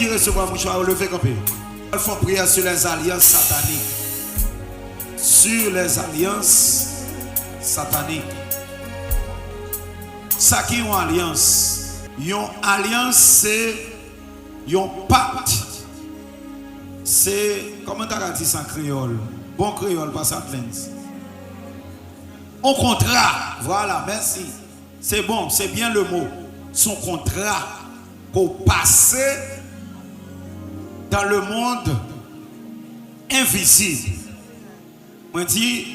qui recevra mouchoir, levez campé. Il faut prier sur les alliances sataniques. Sur les alliances sataniques. Ça qui est une alliance. Une alliance, c'est un pacte. C'est, comment tu as dit ça en créole? Bon créole, pas ça plein. Un contrat. Voilà, merci. C'est bon, c'est bien le mot. Son contrat pour passer dans le monde invisible. On dit,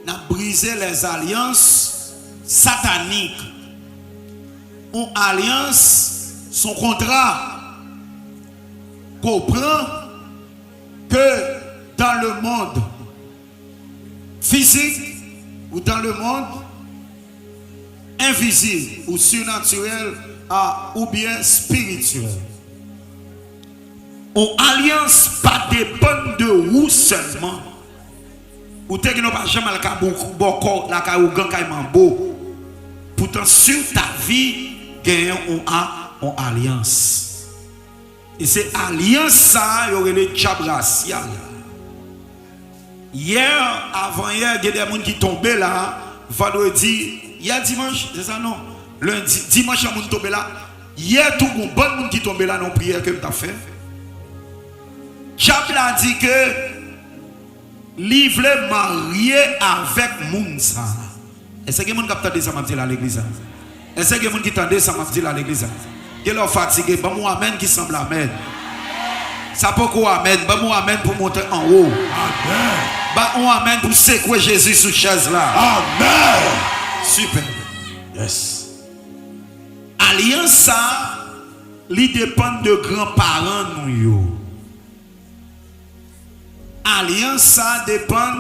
on a brisé les alliances sataniques. Une alliance, son contrat, comprend que dans le monde physique ou dans le monde invisible ou surnaturel ou bien spirituel. Une alliance pas dépend de vous seulement. Ou te n'a pas jamais la pourtant sur ta vie gagne une alliance. Et c'est alliance ça, il y aurait le diable racial. Hier, avant hier, il y a des gens qui tombaient là. Vendredi, hier dimanche, c'est ça non? Lundi, dimanche, il y a des gens qui tombaient là. Hier, tout le monde, bon monde qui tombait là dans la prière que tu as fait. Diable a dit que il voulait marier avec Mounsa. Est-ce que les gens qui ont ça m'a dit à l'église? Est-ce que les gens qui ont ça m'a dit à l'église? Qui est fatigué? Bon, moi, amen qui semble amen. Ça peut quoi amen? Bon, amen pour monter en haut. Amen. Bon, amen pour secouer Jésus sous chaise là. Amen. Super. Yes. Alliance ça, il dépend de grands-parents nous. Alliance ça dépend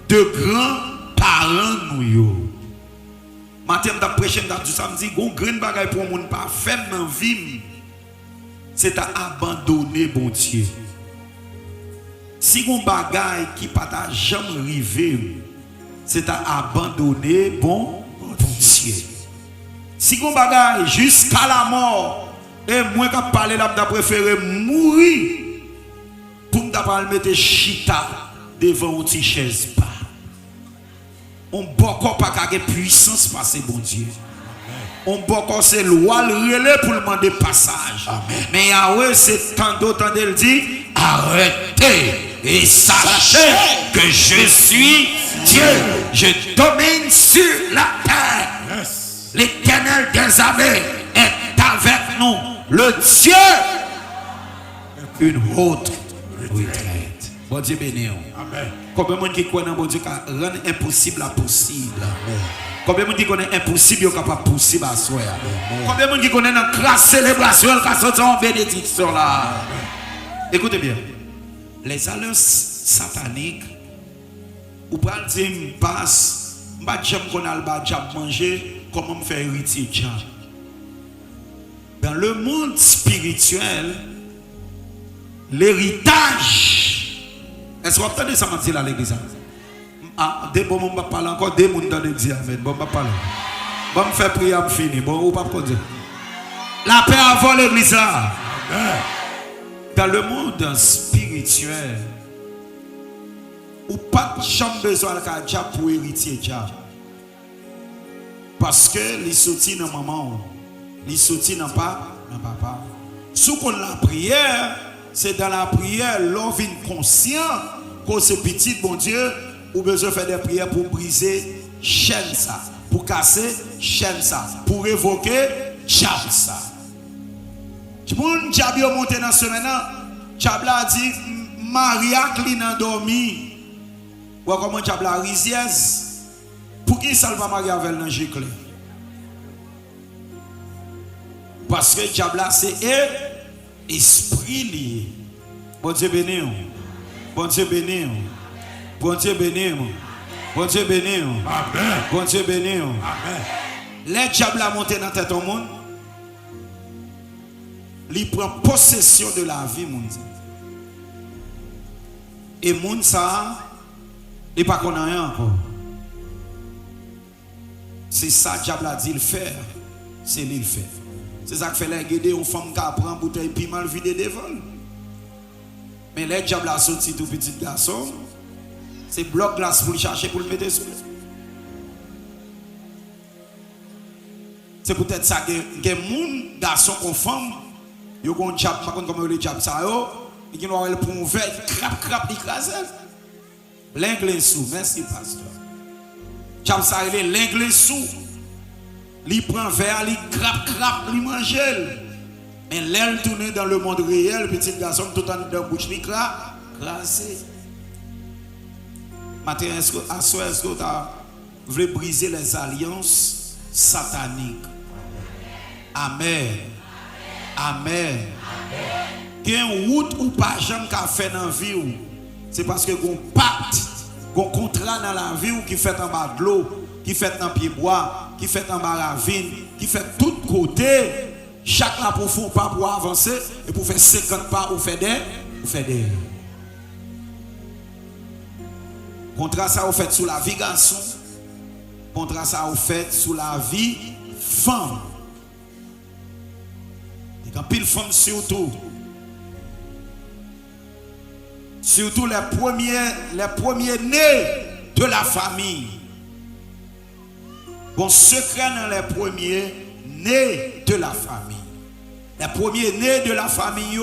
de grands-parents nous. Matin, je prêché du samedi, un grand bagage pour mon pas faire dans la vie, c'est à abandonner bon Dieu. Si un bagage qui pas jamais arrivé, c'est à abandonner bon Dieu. Si un bagage jusqu'à la mort, et moi qui parle là, je préfère mourir pour me mettre chita devant une chaise. On ne peut pas de puissance passer, bon Dieu. On peut pas c'est loi le relais pour demander passage. Amen. Mais Yahweh, c'est tant d'autant de le dire, arrêtez et sachez que je suis Dieu. Je domine sur la terre. Yes. L'Éternel des armées est avec nous. Le Dieu, une haute retraite. Bon Dieu béni. Amen. Combien de gens qui connaissent bon Dieu qui rend impossible à possible? Amen. Combien de gens qui connaissent impossible qui capable possible à soi? Combien de gens qui connaissent dans grâce célébration qui sont en bénédiction là? Amen. Écoutez bien. Les alliances sataniques, ou pas dire passe, pas j'aime qu'on a le diable manger, comment me faire héritier diable. Dans le monde spirituel, l'héritage. Est-ce que vous entendez ça à l'église? Ah, des bons moments parler encore, des gens dans l'église. Bon, je parle. Bon, je fais prier, je finis. Bon, ou pas dire. La paix avant l'église là. Dans le monde spirituel, ou pas de chambre besoin de diable pour héritier diable. Parce que les sortis dans maman, les sortis dans papa. Si on a la prière, c'est dans la prière, l'on vient conscient que ce petit bon Dieu, ou besoin de faire des prières pour briser chaîne ça, pour casser chaîne ça, pour évoquer diable ça. Tu vois, diable est monté dans ce maintenant, diable a dit, Maria qui n'a dormi. Ou comment diable a risiez, pour qui ça ne va pas Maria avec le gicle? Parce que diable c'est esprit lié. Bon Dieu béni. Bon Dieu béni. Bon Dieu béni. Bon Dieu béni. Amen. Bon Dieu béni. Amen. Les diables a monté dans tête au monde. Il prend possession de la vie monde. Et monde ça, il pas qu'on a rien encore. C'est ça diable a dit le faire. C'est lui le faire. C'est ça qui fait les guider une femme qui prend une bouteille piment vide devant. Mais les diables a sorti tout petit garçon. C'est bloc glace pour le chercher pour le mettre sous. C'est peut-être ça que les garçons ou femmes, ils ont un diable, par contre, comme le diable, ça, et qui ont pour un verre, crap, écrasé. L'anglais sous, merci, pasteur. Diable, ça, il est l'anglais sous. Il prend un verre, il crap, il mange. Mais l'aile tourne dans le monde réel, petit garçon, tout en dans la bouche, il crasé. Maintenant, est-ce que tu veux briser les alliances sataniques? Amen. Qu'il y a une route ou pas jamais qu'a fait dans la vie, c'est parce que vous pacte, vous contrat dans la vie qui fait en bas de l'eau, qui fait dans pied bois, qui fait en bas de la ravine, qui fait tout côté. Chaque là pour faire pas pour avancer et pour faire 50 pas ou faire des. Contrat ça vous fait sous la vie garçon. Contrat ça vous fait sous la vie femme. Et quand pile femme surtout les premiers nés de la famille. Bon secret dans les premiers nés de la famille. Les premiers nés de la famille,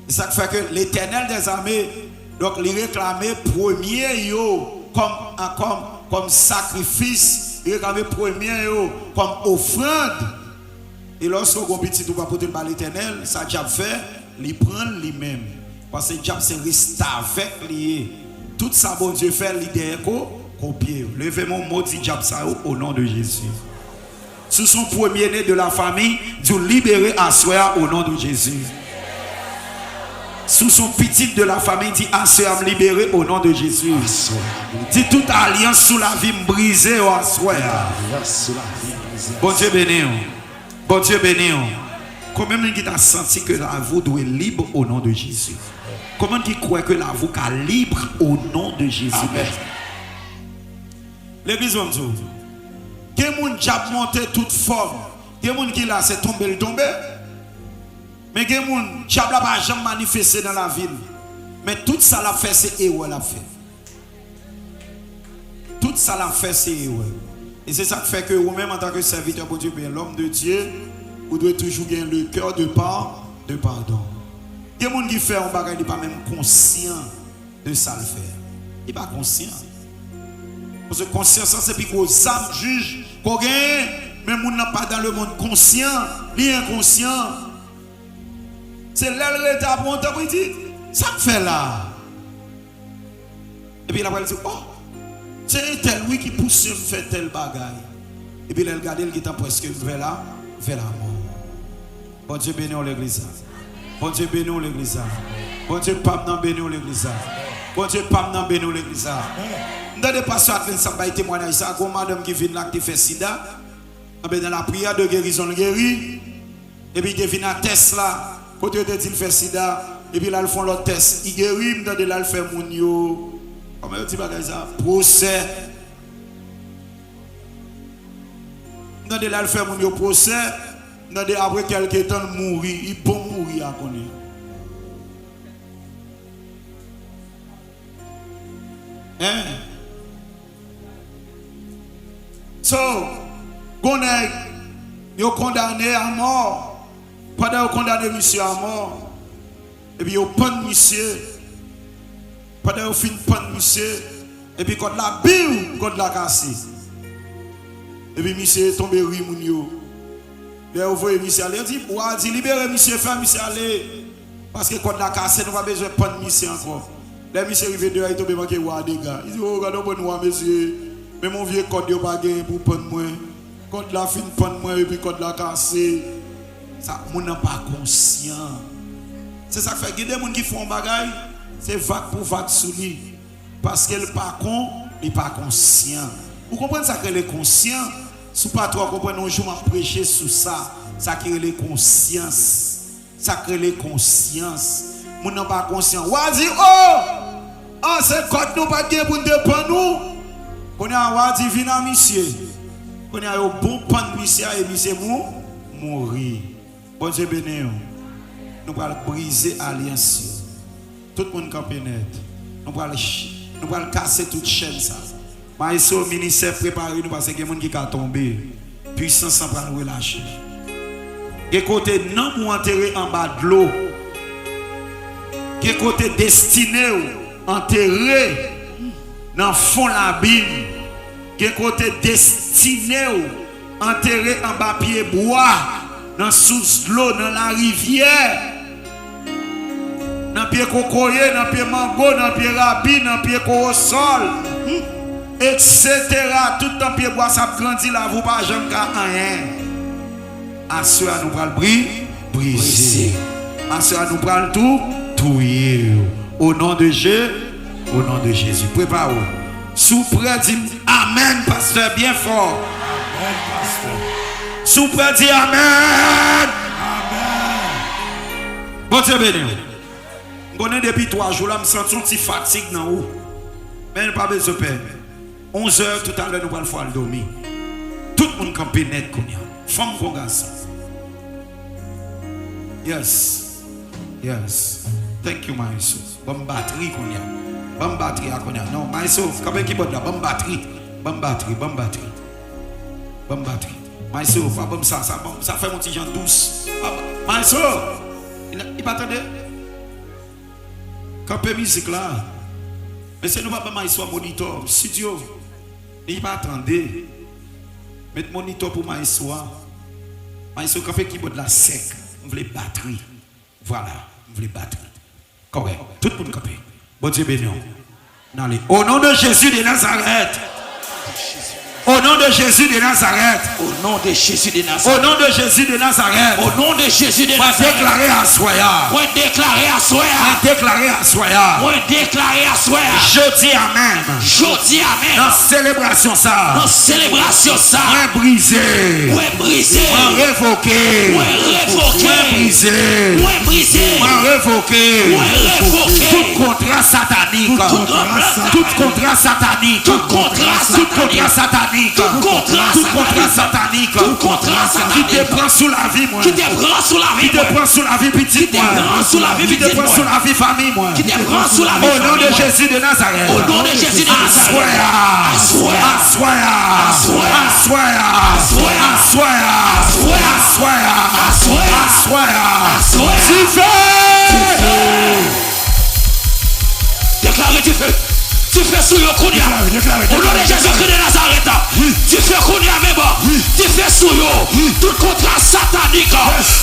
c'est ça qui fait que l'Éternel des armées, donc il réclamait premier comme sacrifice, il réclamait premier comme offrande. Et lorsque vous petit ou pas pour par l'Éternel, ça diable fait, il prend lui-même. Parce que diable c'est rester avec lui. Tout ça bon Dieu fait l'idée copier. Levez mon mot dit diable ça au nom de Jésus. Sous son premier-né de la famille, Dieu libéré à soi au nom de Jésus. Sous son petit de la famille, dit à soi libéré au nom de Jésus. Dit toute alliance sous la vie brisée à soi. Bon Dieu béni. Bon Dieu béni. Combien de gens ont senti que la voix doit être libre au nom de Jésus? Comment qui croit que la voix est libre au nom de Jésus? L'église va me dire. Quelqu'un qui a monté toute forme, quelqu'un qui là c'est tombé. Mais quelqu'un qui a pas jamais manifesté dans la ville. Mais tout ça l'a fait, c'est Ewe l'a fait. Tout ça l'a fait, c'est Ewe. Et c'est ça qui fait que vous-même en tant que serviteur pour Dieu, l'homme de Dieu, vous devez toujours gagner le cœur de pardon. Quelqu'un qui fait un bagage, il n'est pas même conscient de ça le faire. Il n'est pas conscient. Parce que conscience, c'est puis qu'on juge, qu'on gagne, mais on n'a pas dans le monde conscient, ni inconscient. C'est là le l'état pour on dit, ça fait là. Et puis il a dit, oh, c'est un tel oui qui pousse à faire tel bagaille. Et puis il a regardé, il est presque vers la mort. Bon Dieu béni l'église. Bon Dieu béni l'église. Bon Dieu pas dans béni l'église. Bon Dieu pas dans béni l'église. Dans des passages, ça va être témoignage. Ça, comme madame qui vient là, qui fait sida, dans la prière de guérison, le guérit. Et puis il vient à test là, quand il dit qu'il fait sida, et puis là, ils font l'autre test. Il guérit, dans de là, il fait mounio. Comment il dit ça? Procès. Dans de là, il fait mounio procès. Dans de après quelques temps, il mourit. Il peut mourir à connaître. Hein? So, on est condamné à mort. Pendant qu'on condamné monsieur à mort. Et puis on pend monsieur. Pendant qu'on fin pend monsieur. Et puis quand la bille, quand la cassé. Et puis monsieur est tombé rimounio. Et on voit monsieur aller. On dit libérez monsieur, fait monsieur aller. Parce que quand la cassé, nous n'avons pas besoin de pendre monsieur encore. Les monsieur arrivé dehors, il tombe manqué wa des gars. Il dit oh regardez bon moi monsieur. Mais mon vieux code yo pas gagné pour prendre moi. Code la fin prendre moi et puis code la cassé. Ça mon n'a pas conscient. C'est ça qui fait que des gens qui font bagaille, c'est vague pour vague sous lui parce qu'elle pas con, il pas conscient. Vous comprenez ça que les conscient, sous pas trop comprendre un jour m'a prêcher sur ça, ça crée les consciences. Ça crée les consciences. Mon n'a pas conscient. Ou a dit oh, c'est code nous pas gagné pour dépendre nous. Qu'on a dit vina monsieur. Qu'on a un bon pan monsieur et monsieur mourir. Bon Dieu béni. Nous allons briser l'alliance. Tout le monde campe net. Nous allons casser toute chaîne ça. Maïso ministère préparé nous parce que les gens qui sont tombés. Puissance sans pas nous relâcher. Et côté non pour enterrer en bas de l'eau. Et côté destiné enterré dans le fond de l'abîme. Et côté destiné enterré en bas pied bois. Dans sous l'eau, dans la rivière. Dans pied cocoyer, dans pied mango, dans pied rabi, dans pied corosol. Etc. Tout le pied bois, ça grandit là, vous pas jamais rien. À ceux à nous pral briser. À ceux à nous pral tout touiller. Au nom de Jésus, au nom de Jésus. Préparez-vous. Sous près dit Amen, pasteur, bien fort. Amen, pasteur. Sous près dit Amen. Amen. Bon Dieu béni. Je connais depuis 3 jours là, je me sens une petite fatigue dans où. Mais pas besoin de peur. 11 heures tout à l'heure, nous allons faire le dormir. Tout le monde campe net comme ça. Femme pour garçon. Yes. Yes. Thank you, my soul. Bonne batterie qu'on y a. Bonne batterie qu'on y a. Non, my soul. Quand même qui boit là, bonne batterie. Bonne batterie, bonne batterie. Bonne batterie. My soul, pas bon ça fait mon petit gens douce. My soul. Il pas attendre. Quand peu musique là. Mais c'est nous pas my soul monitor studio. Il pas attendre. Mettre monitor pour my soul. My soul quand fait qui boit de la sec. On veut batterie. Voilà, on veut batterie. Correct. Tout le monde capé. Bon Dieu béni. Au nom de Jésus de Nazareth. Au nom de Jésus de Nazareth. Au nom de Jésus de Nazareth. Au nom de Jésus de Nazareth. Au nom de Jésus de Nazareth. Déclarer à Soya. Moi déclarer à Soya. Déclarer à Soya. Moi déclarer à Soya. Je dis Amen. Je dis Amen. Dans célébration ça. Dans célébration ça. Moi brisé. Moi brisé. Moi révoqué. Moi révoqué. Moi brisé. Moi brisé. Moi révoqué. Moi révoqué. Tout contrat satanique. Tout contrat satanique. Tout contrat satanique. Tout contrat satanique. Tout contrat satanique. Tout contrat satanique. Qui te prend sous la vie, moi. Qui te prend sous la vie. Qui te prend sous la vie, petit. Qui te prend sous la vie, Qui te prend sous la vie, famille, moi. Qui te prend sous la vie. Au nom de Jésus de Nazareth. Au nom de Jésus de Nazareth. Assoya. Assoya. Assoya. Assoya. Assoya. Tu fais. Déclarez du feu. Tu fais sous le Kounia. Au nom de Jésus-Christ de Nazareth. Tu fais Kounia même. Tu fais sous le. Tout contrat satanique.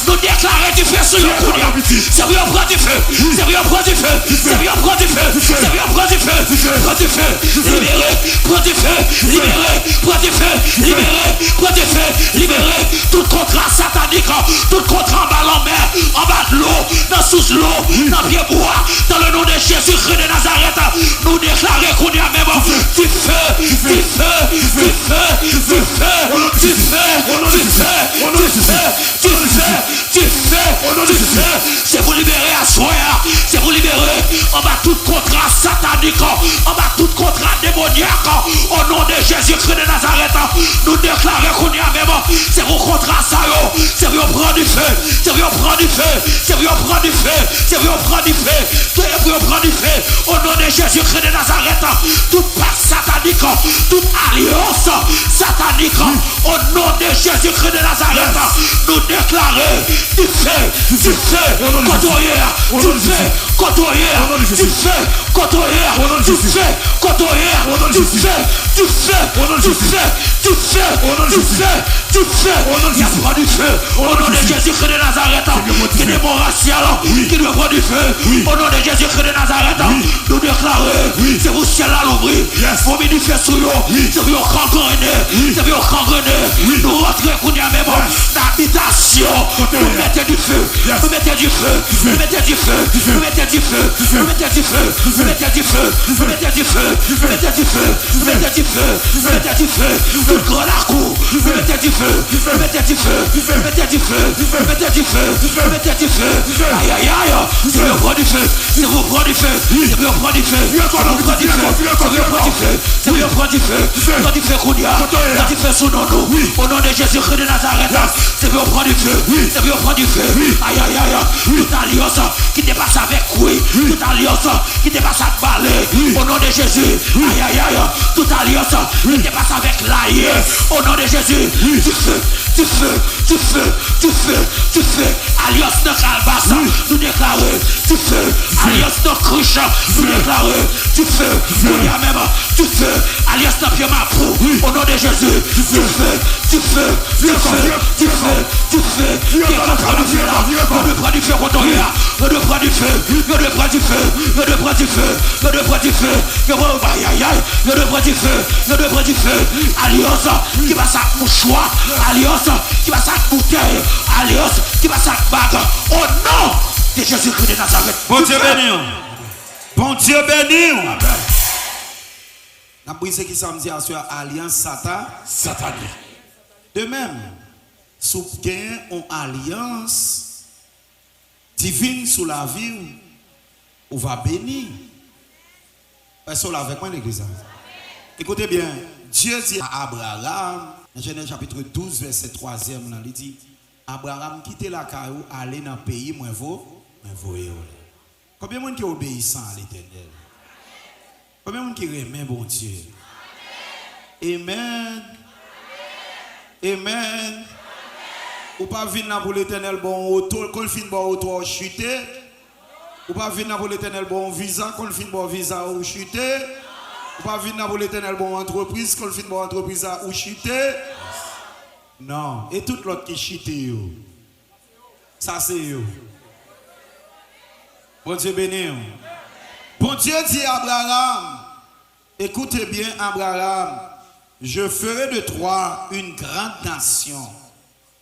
Nous déclarons tu fais sous le Kounia. C'est bien prendre du feu. C'est bien prendre du feu. C'est bien prendre du feu. C'est bien prendre du feu. Prends du feu. Libéré. Prends du feu. Libéré. Prends du feu. Libéré. Prends du feu. Libéré. Tout contrat satanique. Tout contrat en bas en mer. En bas de l'eau. Dans sous l'eau. Dans pied bois. Dans le nom de Jésus-Christ de Nazareth. Nous déclarons qu'on y a même du feu, du feu, du feu, du feu, du feu, du feu, du feu, du feu. C'est vous libérer à soi, c'est vous libérer en bas tout contrat satanique, en bas tout contrat démoniaque, au nom de Jésus-Christ de Nazareth. Nous déclarons qu'on y a même, c'est vos contrats ça, c'est vous prendre du feu, c'est vous prendre du feu, c'est vous prendre du feu, c'est vous prendre du feu, c'est vous prendre du feu, au nom de Jésus-Christ de Nazareth. Toute pacte satanique, toute alliance satanique, au nom de Jésus-Christ de Nazareth, nous déclarons du feu, côtoyeur, du feu, côtoyeur, du feu, côtoyeur, du feu, côtoyeur, du feu, du feu, du feu, du feu, du feu, du feu, il y a pas du feu, au nom de Jésus-Christ de Nazareth, qui est démoratial, qui doit prendre du feu, au nom de Jésus-Christ de Nazareth, nous déclarons, c'est vous ciel à l'ouvrir, vous manifestez sur eux, c'est vous gangrener, c'est vous gangrener, nous rentrons qu'on y a même d'habitation, nous mettez du feu, nous mettez du feu, nous mettez du feu, nous mettez du feu, nous mettez du feu, nous mettez du feu, nous mettez du feu, nous mettez du feu, nous mettez du feu, nous mettez du feu, tout grand la cour, nous mettez du feu, nous mettez du feu, nous mettez du feu, nous mettez du feu, nous mettez du feu, aïe aïe aïe, c'est le roi du feu. C'est pour prendre du feu. C'est pour prendre du feu. C'est pour prendre du feu. C'est pour prendre du feu. C'est pour prendre du feu. Prends du feu, Kounia. Prends du feu sous nos noms. Au nom de Jésus-Christ de Nazareth. C'est pour prendre du feu. C'est pour prendre du feu. Aïe, aïe, aïe. Toute alliance qui dépasse avec oui. Toute alliance qui dépasse avec balai. Au nom de Jésus. Aïe, aïe, aïe. Toute alliance qui dépasse avec l'aïe. Au nom de Jésus. Du feu. Du feu. Du feu. Du feu. Du feu. Alliance de Calbas. Nous déclarons du feu. Alliance de Cruche. Nous déclarons du feu. Il y a même du feu. Alliance de Pierre Mapou. Au nom de Jésus. Du feu. Du feu. Du feu. Du feu. Du feu. Qui est contre le feu là. On ne prend du feu contre lui là. On ne prend du feu. On ne prend du feu. On ne prend du feu. On ne prend du feu. Aïe aïe aïe. On ne prend du feu. On ne prend du feu. Alliance qui va sa mouchoir. Alliance qui va sa bouteille. Alliance qui va sa bague. Au nom de Jésus-Christ de Nazareth. Bon Dieu béni. Bon Dieu béni. La brise qui samedi à sur alliance satanique. De même, si vous avez une alliance divine sur la vie, on va bénir. Parce que avec moi l'église. Écoutez bien, Dieu dit à Abraham, dans Genèse chapitre 12, verset 3e, il dit, Abraham quitte la caillou, aller dans le pays, moi voyez. Combien de monde qui obéissant à l'éternel? Combien de monde qui remet bon Dieu? Amen. Amen. Ou pas venir pour l'éternel bon auto, quand il finit bon auto chuter. Ou pas venir pour l'éternel bon visa, quand il finit bon visa ou chuter. Ou pas venir pour l'éternel bon entreprise, quand il finit bon entreprise ou chuter. Non. Et tout l'autre qui chute, ça c'est eux. Bon Dieu béni. Bon Dieu dit à Abraham, écoutez bien Abraham, je ferai de toi une grande nation.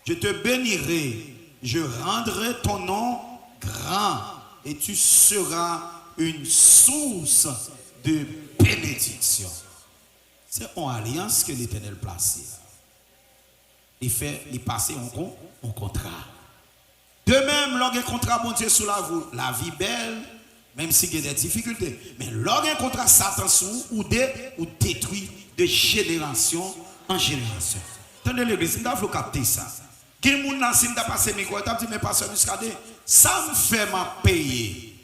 Je te bénirai, je rendrai ton nom grand et tu seras une source de bénédiction. C'est en alliance que l'Éternel place. Il passe en contrat. De même, lorsqu'il y a un contrat bon Dieu sur la vie belle, même s'il y a des difficultés. Mais lorsqu'il y a un contrat Satan sous ou détruit de génération en génération. Attendez l'église, il faut capter ça. Quel monde n'a pas passé mes quoi, dit mais pasteur Muscadet, ça me fait ma payer.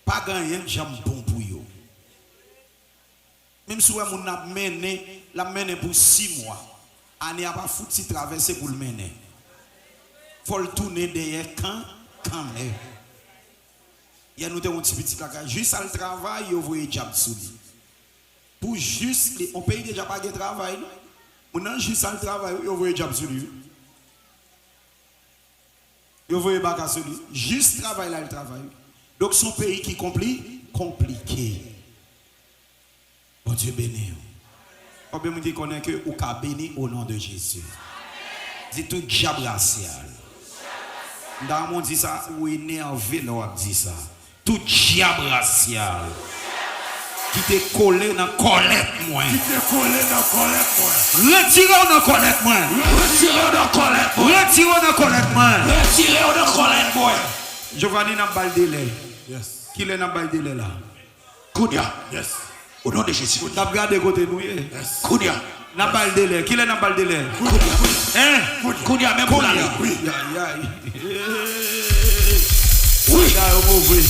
Pas gagner, j'aime bon pour eux. Même si on a mené pour 6 mois, on n'a pas foutu traverser pour le mener. Il faut le tourner derrière quand même. Il y a nous un petit caca, juste à le travail, il faut y job sous lui. Pour juste, on paye déjà pas de travail. On juste à le travail, il faut y job sous lui. Il faut y bac sur lui. Juste travail là, le travail. Donc son pays qui est compliqué. Bon Dieu béni. Combien de gens connaissent que vous avez béni au nom de Jésus? C'est tout diable racial. Dans mon dit ça, ou énervé, là, on dit ça. Tout diable racial. Qui te collé dans la colette, moi. Qui te collé dans la colette, moi. Retirez-vous dans la colette, moi. Retirez-vous dans la colette, moi. Retirez-vous dans la colette, moi. Retirez-vous dans la colette, moi. Je vais aller dans le bal de lait. Yes. Qui est dans le bal de lait là? Kounia. Yes. Au nom de Jésus. Tu as regardé côté nous. Yes. Kounia. Dans le bal de lait. Qui est dans le bal de lait? Hein? Kounia, même pour la lait. Oui. Oui.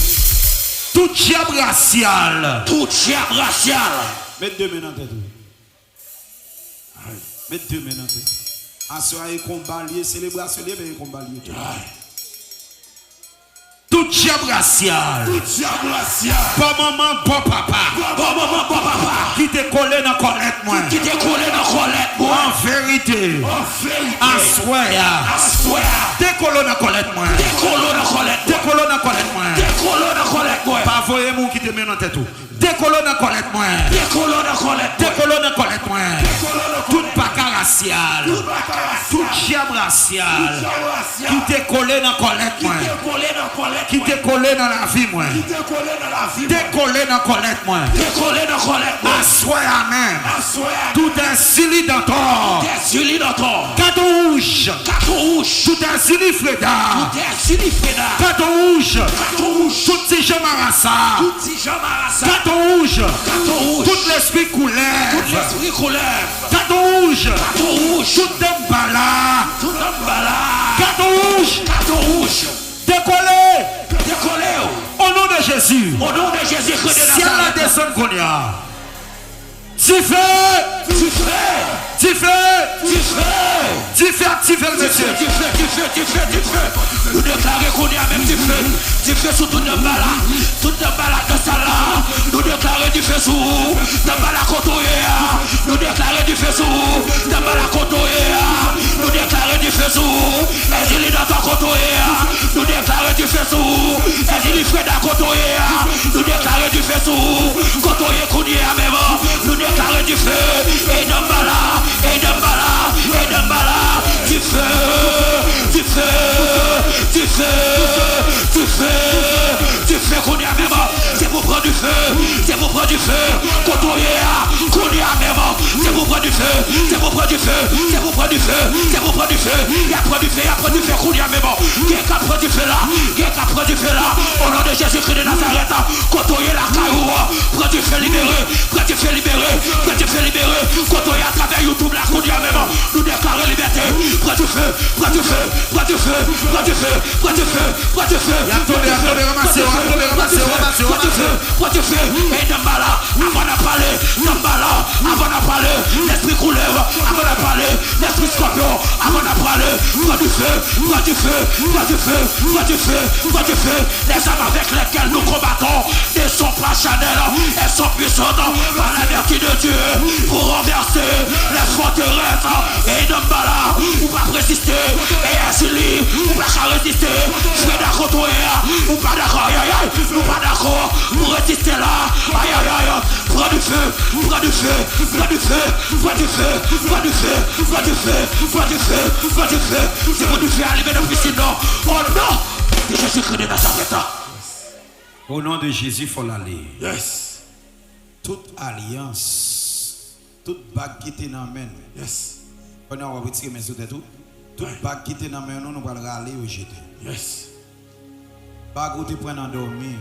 Tout diable racial. Tout diable racial. Mettez 2 mains dans la tête. Mettez 2 mains dans la tête. Assurez combat lié, célébration lié, mais combat lié. Tout diable racial. Tout diable racial. Bon maman, bon papa. Bon maman, bon papa. Qui te collé dans la colette, moi. Qui te collé dans la colette, moi. En vérité. En vérité. Assoya. Décollé dans la colette, moi. Décollé dans la colette. Décollé dans la colette, moi. Décollé dans la colette, moi. Pas voyer mon qui te met dans la tête. Décollé dans la colette, moi. Décollé dans la colette. Décollé dans la colette, moi. Tout pas raciale, tout diable racial, qui t'est collé dans la collecte, moi, qui t'est collé dans la vie, moi, t'es collé dans la collecte, moi, assois à même, tout un sili dans ton, carton rouge, tout un sili freda, carton rouge, tout ces gens marassa, carton rouge, tout l'esprit couleur, carton rouge, tout dembala, carton rouge, décollé, au nom de Jésus, si elle la descend qu'on y a, tu fais, activer le monsieur. Nous déclarons qu'on y a même du feu sur tout le bala, tout le bala de Salah. Nous déclarons du feu sur le bala Kotoya. Nous déclarons du feu sur le bala Kotoya. Nous déclarons du feu sur Ezili dans ton Kotoya. Nous déclarons du feu sur Ezili Freda Kotoya. Nous déclarons du feu sur Kotoya Kounia même. Nous déclarons du feu et d'Ambala, du feu, qu'on y a même, c'est pour prendre du feu, quand on y a même, c'est pour prendre du feu, il y a prendre du feu, qu'on y a même, qui est qu'à prendre du feu là, au nom de Jésus-Christ de Nazareth, quand on y a la caillou, prends du feu libéré, quand on y a à travers YouTube là, qu'on y a même, nous déclarons liberté, prends du feu, et Dambala, avant de parler, l'esprit couleur, avant de parler, l'esprit scorpion, avant de parler, prends du feu, les armes avec lesquelles nous combattons ne sont pas charnelles, elles sont puissantes par la vertu de Dieu pour renverser les forteresses. Et Dambala, ou pas résister, et Ezili, ou pas résister, Freda Kotoya, ou pas d'accord, nous pas d'accord pour résister là, prends du feu, c'est pour du feu arriver de piscine, au nom de Jésus-Christ de Nazareth. Au nom de Jésus, il faut l'aller. Yes. Toute alliance, toute bague qui est dans la main. Yes. On va retirer mes autres tout. Toute bague qui est dans la main, nous allons aller au jeter. Yes. Bague où tu prends endormi.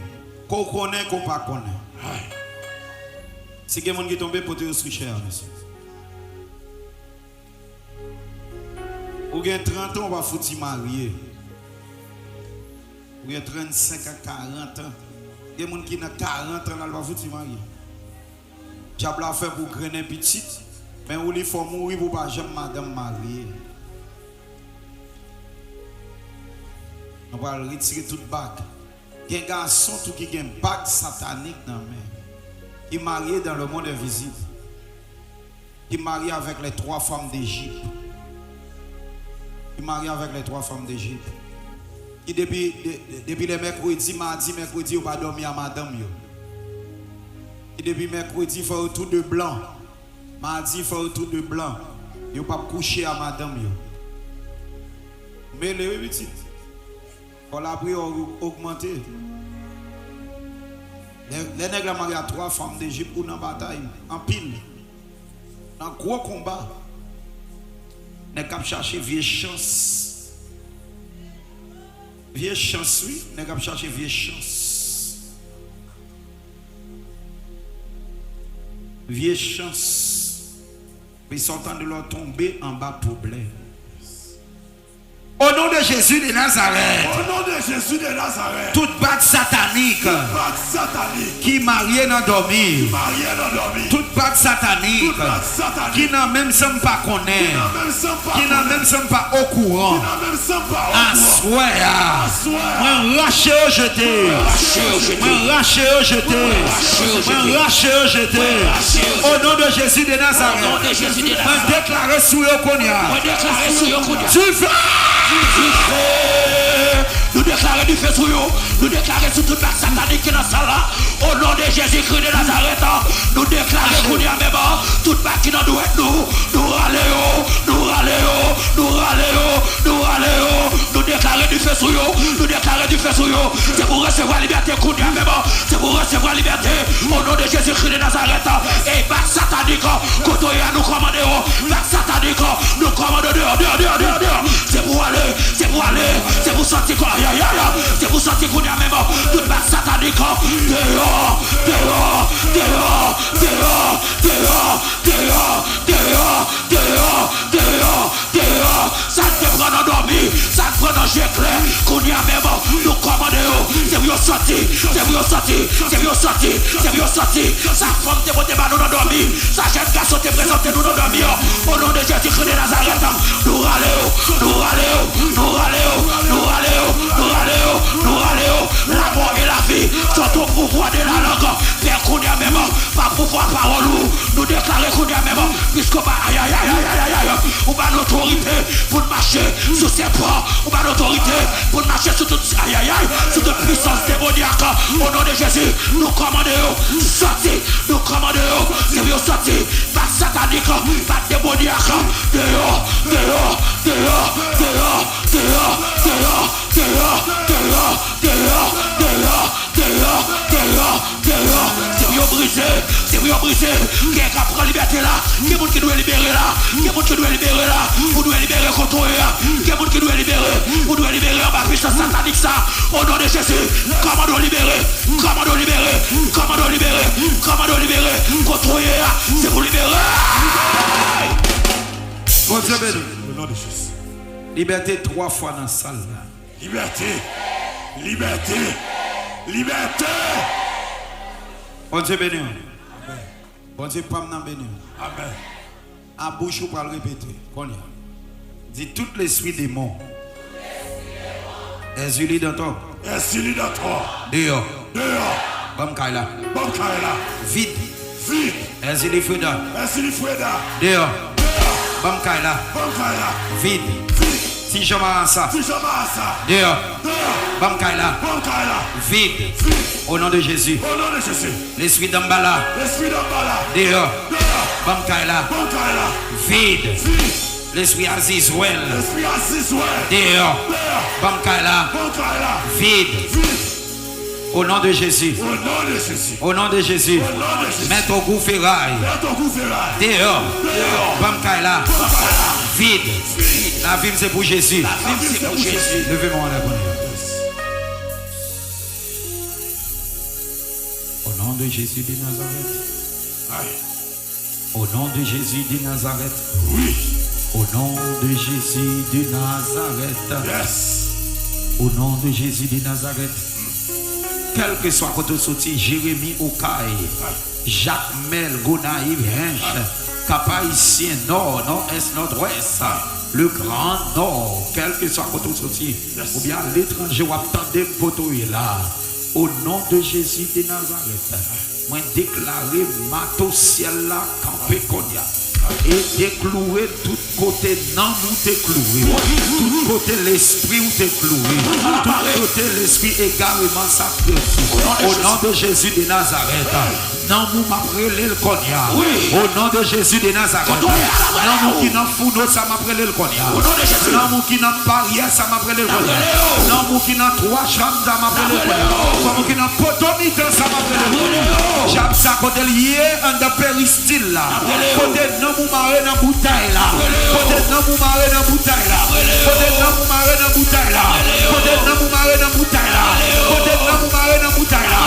Qu'on connaît, qu'on pas connaît. Si quelqu'un qui est tombé pour te recevoir cher, monsieur. Ou bien 30 ans, on va foutre marier. Ou bien 35 à 40 ans. Il y a des gens qui ont 40 ans, on va foutre marier. Diable a fait pour grainer petit, mais il faut mourir pour pas jamais madame mariée. On va retirer toute bague. Il y a un garçon qui a une bague satanique dans la main. Il est marié dans le monde invisible. Il est marié avec les 3 femmes d'Égypte. Il est marié avec les 3 femmes d'Égypte. Et depuis le mercredi, mardi, mercredi, il n'a pas dormi à madame. Et depuis mercredi, il fait un tour de blanc. Mardi, il fait un tour de blanc. Il n'a pas couché à madame. Mais les petits, on l'a pris augmenter. Les nègres ont marié à 3 femmes d'Égypte pour une bataille, en pile. Dans un gros combat. Nous avons cherché vieille chance. Vieille chance, oui. Nous avons cherché vieille chance. Vieille chance. Ils sont en train de leur tomber en bas problème. Au nom de Jésus de Nazareth. Toute bague satanique. Qui mariée dans dormir. Toute bague satanique. Qui n'a même pas connaît. Qui n'a même pas au courant. Assoya. Moi lâcher au jeter. Moi lâcher au jeter. Moi lâcher au jeter. Au nom de Jésus de Nazareth. Moi déclarer sous le Konya. Tu fais. nous déclarer du feu sur eux, nous déclarer sur toute la satanique qui est dans la salle là. Au nom de Jésus-Christ de Nazareth, nous déclarer qu'on y a même toute bac qui doit être nous râler, nous râler, nous râler, nous râler, nous déclarer du feu sur eux, nous déclarer du feu sur eux. C'est pour recevoir la liberté qu'on y a même, c'est pour recevoir la liberté au nom de Jésus-Christ de Nazareth. Et bac satanique, quand on y a nous commander, bac satanique, nous commandons dehors. C'est pour aller, c'est pour sentir quoi, c'est pour sentir qu'on y a même toute bac satanique, dehors. Ça te prend en dormir, ça te prend en jet clair, qu'on y a même, nous commandons, c'est pour sortir, ça femme te monter nous en dormir, ça jeune garçon te présenter nous en dormir, au nom de Jésus-Christ de Nazareth, nous râlons, la mort et la vie sont au pouvoir de la langue, Père qu'on y a même, pas pouvoir parole, nous déclarer qu'on y a même, puisqu'on va on va l'autorité pour marcher sur ses pas, on va l'autorité pour marcher sur toute sur toute puissance démoniaque, au nom de Jésus, nous commandons, sortez, nous commandons, c'est bien sorti, pas satanique, pas démoniaque, dehors, c'est bien brisé, qui est capable de liberté là, qui est monde qui doit libérer là, qui est monde qui doit libérer là, vous devez libérer contre eux, qui est monde qui doit libérer, vous devez libérer en bas puissance satanique ça, au nom de Jésus, commandons libérer, contre eux, c'est pour libérer. Bon Dieu béni. Au nom de Jésus. Liberté 3 fois dans la salle. Liberté. Bon Dieu béni. Bon Dieu pas m'en béni. Amen. À bouche ou pas le répéter. Dis toutes les suites des mots. Est-ce dans toi? Dehors. Bam Kaila. Vide. Est-ce Freda. Dehors. Bam Kaila. Vide. Si je ça. Dehors. Bam Kaila. Vide. Au nom de Jésus. L'esprit d'Ambala. Dehors. Bam Kaila. Vide. L'esprit Azizouel. Dehors. Bam Kaila. Vide. Au nom de Jésus. Au nom de Jésus. Mets ton goût ferraille. Dehors. Bam Kaila. Vide. La vie c'est pour Jésus. Levez-moi en la bonne. Au nom de Jésus de Nazareth. Au nom de Jésus de Nazareth. Oui. Au nom de Jésus de Nazareth. Yes. Au nom de Jésus de Nazareth. Quel que soit côté sorti, Jérémie Okaï, Jacques Mel, Gonaïve, Hinch, Cap-Haïtien, Nord, Nord-Est, Nord-Ouest, le Grand Nord, quel que soit côté sorti, ou bien l'étranger, ou attendez côté là, au nom de Jésus de Nazareth, moi déclarer mato ciel là, campé Konya. Et déclouer tout côté non nous déclouer tout côté l'esprit ou déclouer tout côté l'esprit également sacré au nom de Jésus de Nazareth non nous m'appelez le Konya au nom de Jésus de Nazareth non nous qui n'en fout ça m'appelez le Konya non nous qui n'en barrière ça m'appelez le Konya non nous qui n'en 3 chambres ça m'appelez le Konya comme qui n'en potomie ça m'appelez le Konya j'aime ça côté lié en de péristyle là côté non vous marrez dans bouteille là peut-être non vous marrez dans bouteille là peut-être non vous marrez dans bouteille là peut-être non vous marrez dans bouteille là peut-être non vous marrez dans bouteille là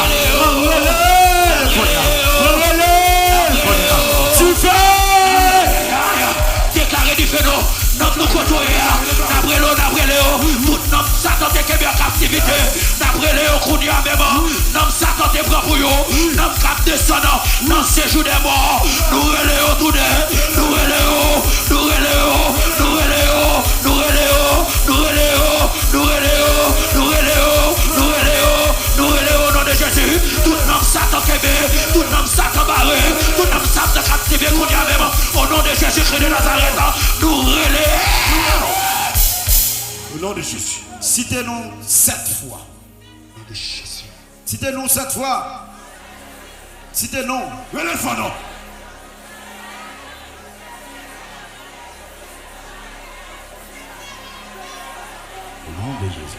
tu fais déclarer du feu non nous côtoyer d'après l'eau tout nom Satan te kebe en captivité d'après l'eau qu'on y a même nom Satan te prend pour yo nom cap descendant dans séjour des morts nous reléons tout nom de Jésus tout nom Satan kebe tout nom Satan barré tout nom Satan captivé qu'on y a même au nom de Jésus Christ de Nazareth nous reléons au nom de Jésus. Citez-nous 7 fois. Citez-nous 7 fois. Citez-nous. Relève fort, non. Au nom de Jésus.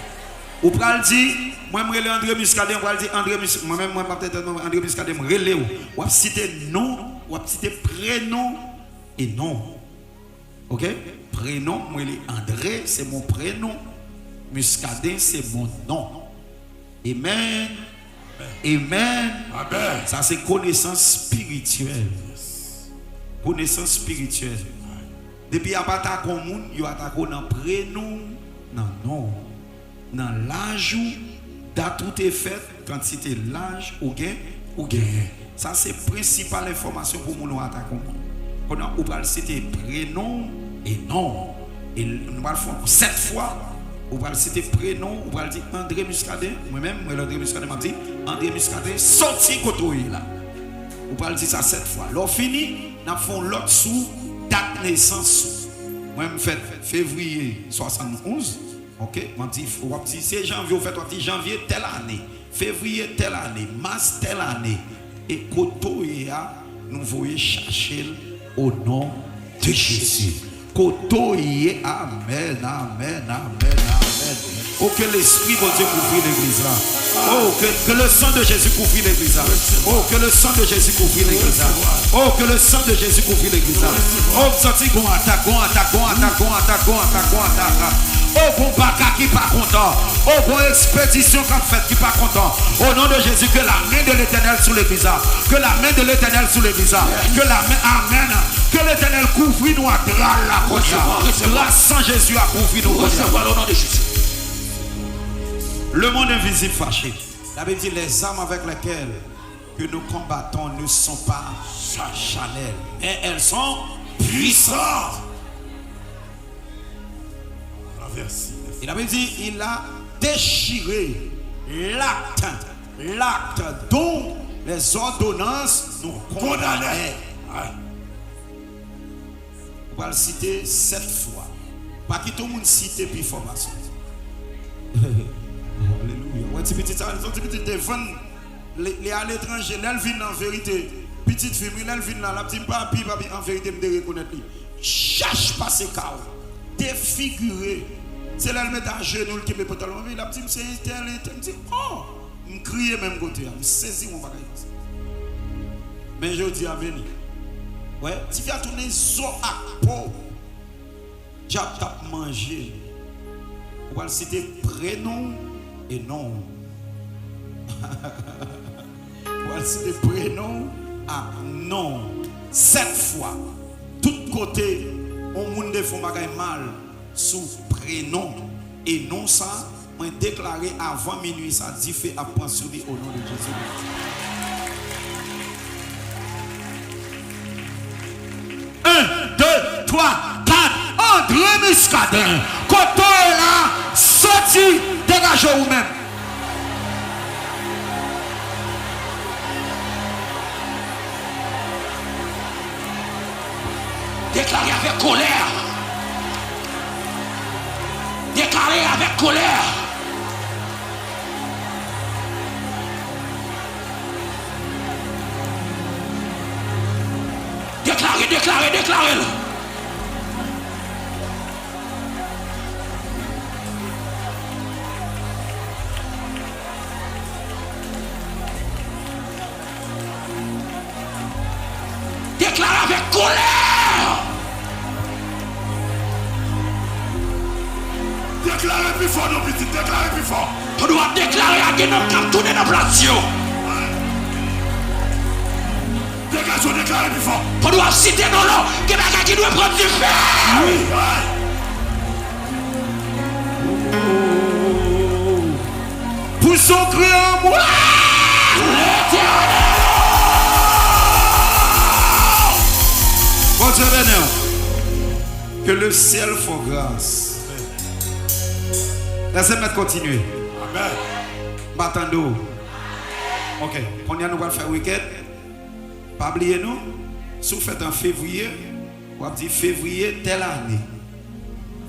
Ou pral dit, moi je relève André Muscadet, moi je dire André Muscadet, moi-même moi peut-être André Muscadet me relève. Ou citer nom, ou citer prénom et nom. OK? Prénom, moi je André, c'est mon prénom. Muscadet, c'est mon nom. Amen. Amen. Amen. Ça c'est connaissance spirituelle. Connaissance spirituelle. Depuis à pas ta monde, yo attaque dans prénom, non non. Dans l'âge où date tout est fait, quantité l'âge ou gain ou gain. Ça c'est principale information pour nous attaquer. On va citer prénom et nom. Et nous allons faire 7 fois. On va citer prénom, on va dire André Muscadet. Moi-même, André Muscadet m'a dit André Muscadet sorti côté là. On va dire ça 7 fois. L'on fini, nous faisons l'autre sous date naissance. Moi-même fait février 71. OK, on dit c'est janvier, on fait janvier telle année, février telle année, mars telle année. Et Kotoya, nous voyons chercher au nom de Jésus. Kotoye, amen, amen, amen, amen. Oh, que l'Esprit de Dieu couvre l'église là. Oh, que le sang de Jésus couvre l'église là. Oh, que le sang de Jésus couvre l'église là. Oh, que le sang de Jésus couvre l'église là. Oh, sorti gon attaque. Oh, bon baka qui pas content. Oh, bon expédition qu'on fait qui pas content. Au nom de Jésus, que la main de l'Éternel sur l'église là. Que la main de l'Éternel sur l'église là. Que la main, amen. Que l'Éternel couvre nous à drap la côte. Grâce sans Jésus a couvert nous. Recevoir au nom de Jésus. Le monde invisible fâché. La Bible dit les armes avec lesquelles que nous combattons ne sont pas charnelles, mais elles sont puissantes. Et la Bible dit il a déchiré l'acte dont les ordonnances nous condamnaient. On va le citer 7 fois. Pas que tout le monde cite puis formation. Alléluia. Ouais, petit les à l'étranger, l'elle vient en vérité. Petite fille, elle vient là, la petite papi, en vérité, me reconnaître lui. Cherche pas ces cas. Défiguré. C'est là, elle met à genoux qui me peut la petite c'est tel, me dit, oh, me crier même côté, me saisir mon bagage. Mais je dis à venir. Ouais, si tu as tourné zo à peau, tu as mangé. On va citer prénom et nom. On va citer prénom à nom. 7 fois. Tout côté, on monde font bagay mal sous prénom et non ça, on déclaré avant minuit ça dit fait à pensionner au nom de Jésus. André Muscadet, quand on est là, sorti, dégagez vous-même. Déclarez avec colère. Déclarez avec colère. Déclarez. Déclarez avec colère. Déclarez plus fort, nos petits, déclarez plus fort. On doit déclarer à qui nous sommes tournés dans la place. Déclarez plus fort. On doit citer nos noms, qui doit prendre du feu. Oui. Poussons cri en moi. Bon Dieu bénémoine, que le ciel fasse grâce. Laissez-moi continuer. Amen. Batando. Ok. On y a nous va faire week-end. Pas oublier nous. Si vous faites en février, on va dire février telle année.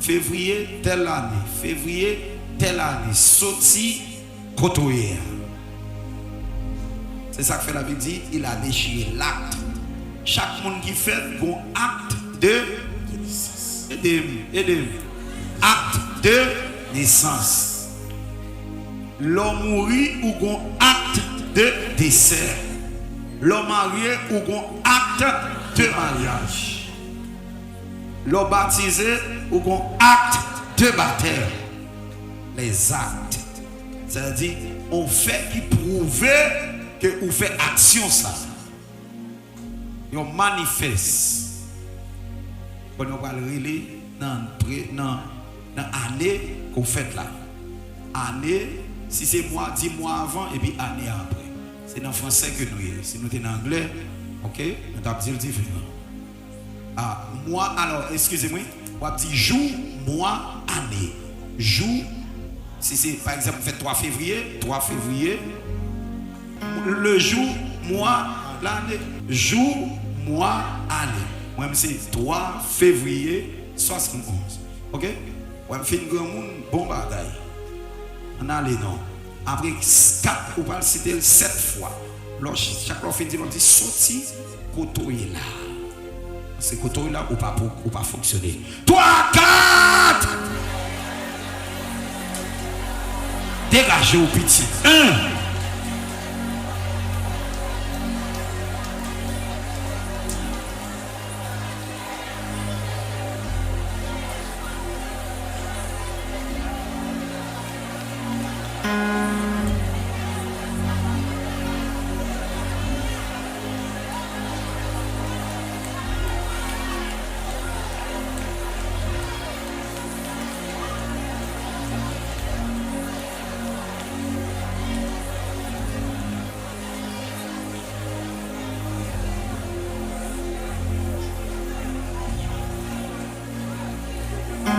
Février telle année. Février telle année, sorti, côtoyer. C'est ça que fait la Bible dit, il a déchiré l'acte. Chaque monde qui fait un acte de naissance. Aidez-moi. Acte de naissance. L'homme mourit ou un acte de décès. L'homme marié ou un acte de mariage. L'homme baptisé ou un acte de baptême. Les actes. C'est-à-dire, on fait qui prouve que vous faites action ça. On manifeste. Quand on va le relayer dans l'année qu'on fait là. Année, si c'est mois, 10 mois avant et puis année après. C'est dans le français que nous sommes. Si nous sommes en anglais, ok, nous avons dit le différent. Ah, mois, alors, excusez-moi, on va dire jour, mois, année. Jour, si c'est par exemple fait 3 février, le jour, mois, l'année. Jour, mois, année. Moi, c'est 3 février 71. Ok? Moi, je fais un grand monde, bon bagaille. On a les noms. Après 4, on va le citer 7 fois. Chaque fois, on dit sorti, côtoyer là. C'est côtoyer là ou pas fonctionner. 3, 4! Dégagez au petit. 1.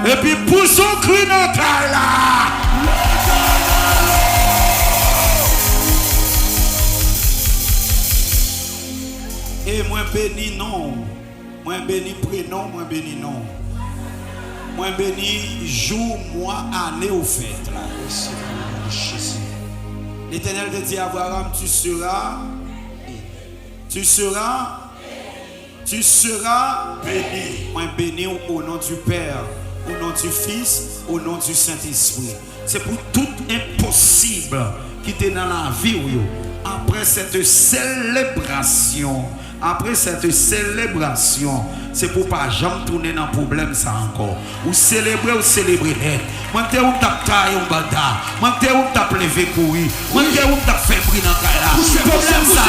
Et puis poussons cri dans ta là. Et moi béni non. Moi béni prénom, moi béni non. Moi béni jour, mois, année au fait là. L'Éternel te dit à Abraham, tu seras béni. Moi béni au nom du Père, au nom du Fils, au nom du Saint-Esprit. C'est pour tout impossible qui était dans la vie. Après cette célébration, c'est pour pas jamais tourner dans le problème ça encore. Ou célébrer. Moi je où t'as taillé un banda. Moi je où t'as levé courir. Moi je où t'as fait briller dans la problème ça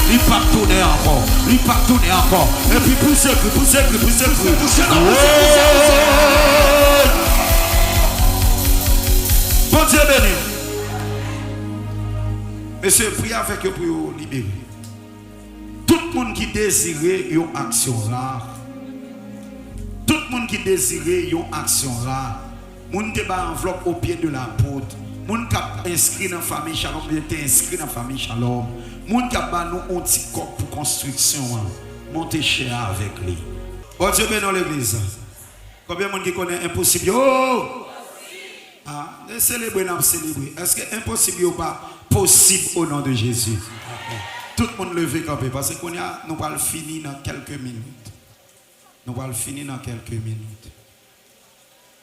il pas tourner encore. Et puis poussez. Bon Dieu béni. Monsieur, priez avec eux pour vous libérer. Tout le monde qui désirait une action rare. Tout le monde qui désirait une action rare. Moun te ba enveloppe au pied de la porte. Moun kap inscrit dans la famille Shalom, bien inscrit dans la famille Shalom. Moun kap ba nous un petit corps pour construction. Montez cher avec lui. Bon Dieu béni l'église. Combien de monde qui connaît impossible? Ah, célébrer. Est-ce que impossible ou pas possible au nom de Jésus? Tout le monde levé campé parce que nous allons finir dans quelques minutes.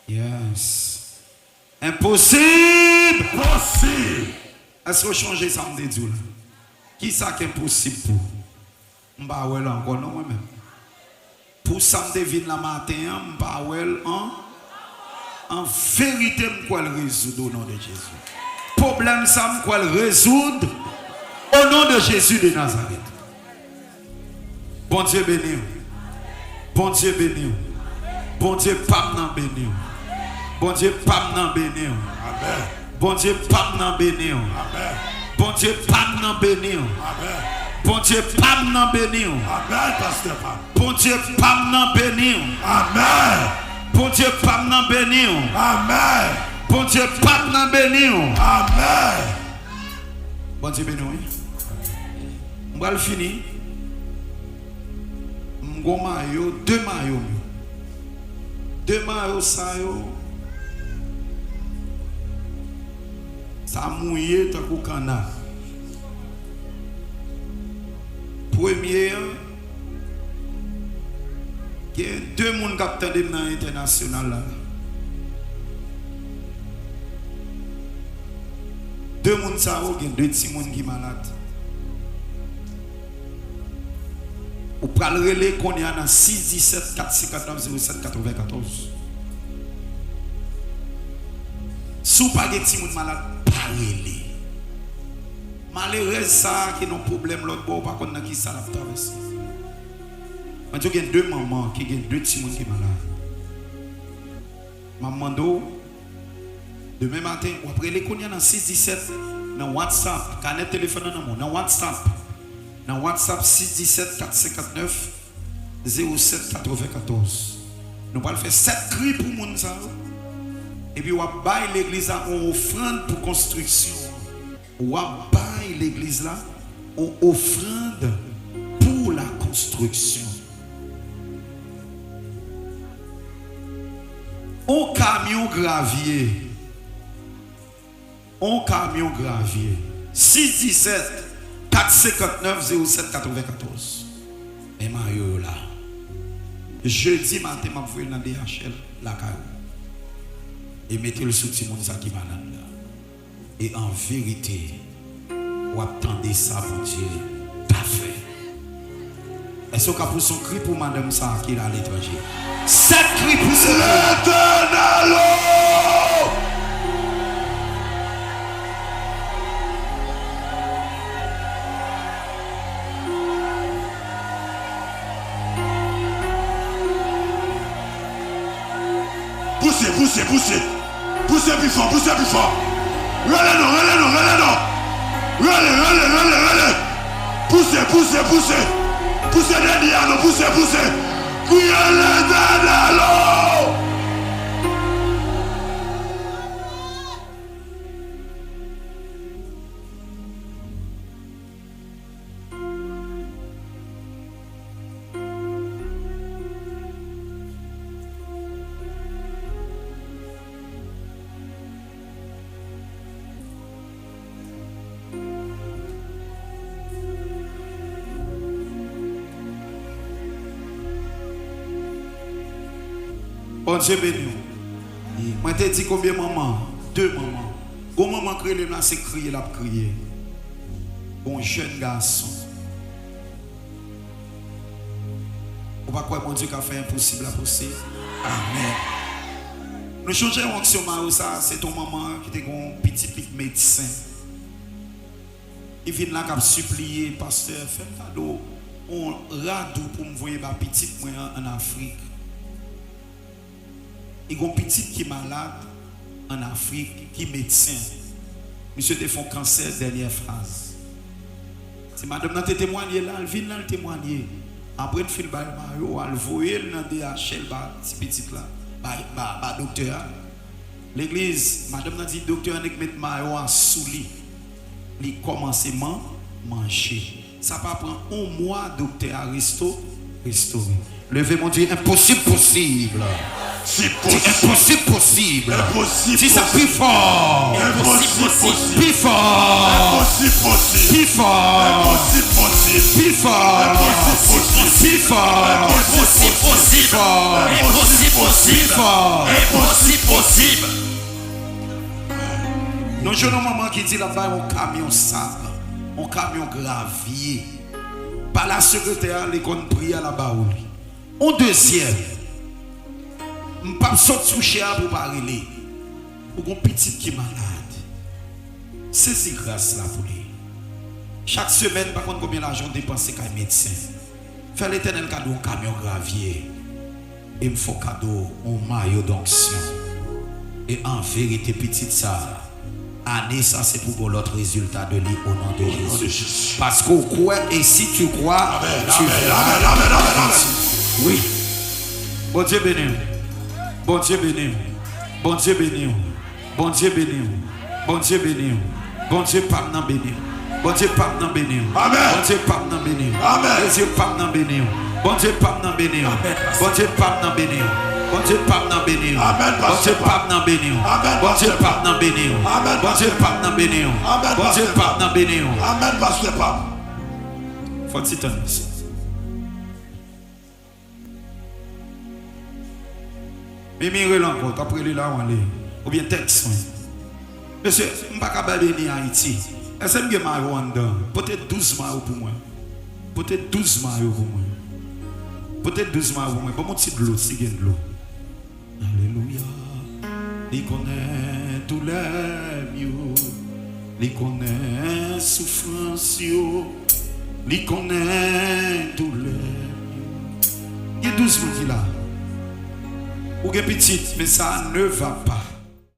Yes. Impossible. Possible. Est-ce que vous changez ça me dit là? Qui ça qui est impossible pour? M'ba wel encore non moi même. Pour ça me devine la matin, m'ba wel en vérité m'quoi le résoudre au nom de Jésus. Problème ça m'quoi le résoudre au nom de Jésus de Nazareth. Bon Dieu béni. Bon Dieu béni. Bon Dieu pape nan béni. Bon Dieu pape nan béni. Amen. Bon Dieu pape nan béni. Amen. Bon Dieu pape nan béni. Amen. Bon Dieu pape nan béni. Amen, pasteur. Bon Dieu pape nan béni. Amen. Bon Dieu pape nan béni. Amen. Bon Dieu pape nan béni. Amen. Bon Dieu béni. On va le finir. gros maillot, 2 maillots. 2 maillots, ça mouillé tant qu'au canard. Premier, il y a 2 personnes qui attendent dans l'international là. 2 personnes ça il y a 2 petits personnes qui sont malades. Ou pour le relais qu'on y a dans 617 459 07 94. Si vous n'avez pas de petits personnes malades, parlez. Malheureux ça qui ont un problème l'autre bord par contre qui ça la traverser. Mais il y a 2 mamans qui ont 2 petits personnes qui sont malades. Maman do demain matin ou après les qu'on y a dans 617 dans WhatsApp, canet téléphone dans WhatsApp. Dans WhatsApp 617 459 07 94. Nous allons faire 7 cris pour moun ça. Et puis on va bailler l'église là en offrande pour construction. On va bailler l'église là en offrande pour la construction. Un camion gravier. 617 459 07 94. Et Mario là. Jeudi matin, je vais dans DHL, la caille. Et mettez le soutien de ça qui est malade là. Et en vérité, vous attendez ça, mon Dieu, parfait. Est-ce qu'on a pour son cri pour madame ça qui est à l'étranger? 7 cris pour l'éternel! Poussez plus fort. Relais. Poussez. Poussez derrière nous, poussez. Criez l'éternel. Bon Dieu béni. Moi te dit combien maman? 2 mamans. Quand maman crie là, c'est crier, la crier. Bon jeune garçon. On va croire mon Dieu qui a fait impossible à possible. Amen. Nous changeons l'action ça, c'est ton maman qui était un petit médecin. Il vient là qui a supplié, pasteur, fais un cadeau. On radou pour me voir ma petite en Afrique. Il y a un petit qui est malade en Afrique, qui est médecin. Monsieur te font cancer, dernière phrase. Si madame n'a pas témoigné là, elle vient là le témoigner. Après, elle fait le bail Mario, elle voit dans DHL, si petit là, docteur. L'église, madame n'a dit, docteur, elle met Mario en souli. Il commence à manger. Ça va prendre 1 mois, docteur, à restaurer. Levez mon Dieu, impossible possible. C'est possible. Si ça plus fort. Plus fort. Plus fort. Nous avons une maman qui dit là-bas un camion sable, un camion gravier. Par la secrétaire, les qu'on prie à la baouli. En deuxième, je ne peux pas sortir pour parler. Pour une petite qui est malade. C'est grâce là pour lui. Chaque semaine, par contre, combien d'argent dépenser qu'un médecin. Faire l'éternel cadeau, un camion gravier. Et me faut cadeau, un maillot d'onction. Et en vérité, petite ça, année ça, c'est pour l'autre résultat de lui au nom de Jésus. Parce qu'on croit, et si tu crois, tu verras. Oui. Bon Dieu béni. Bon Dieu béni. Bon Dieu béni. Bon Dieu béni. Bon Dieu béni. Bon Dieu pardon béni. Bon Dieu pardon béni. Amen. Bon Dieu pardon béni. Amen. Bon Dieu pardon béni. Bon Dieu, pas m'en bénir. Bon Dieu, pas m'en bénir. Bon Dieu, pas m'en bénir. Bon Dieu, pas m'en bénir. Bon Dieu, pas m'en bénir. Bon Dieu, pas m'en bénir. Bon Dieu, pas m'en bénir. Amen, pasteur Pape. Faut s'y tenir ici. Mimi relan encore, après lui là, on aller. Ou bien texte. Monsieur, je ne peux pas bénir Haïti. Est-ce que je vais Rwanda? Peut-être 12 mois pour moi. Peut-être 12 mois pour moi. Peut-être 12 mois pour moi. Bon, mon petit de l'eau, si il y a de l'eau. Alléluia. Il connaît tous les mieux. Il connaît souffrance. Il connaît tous les mieux. Il y a 12 mois qui là. Ou bien petit, mais ça ne va pas.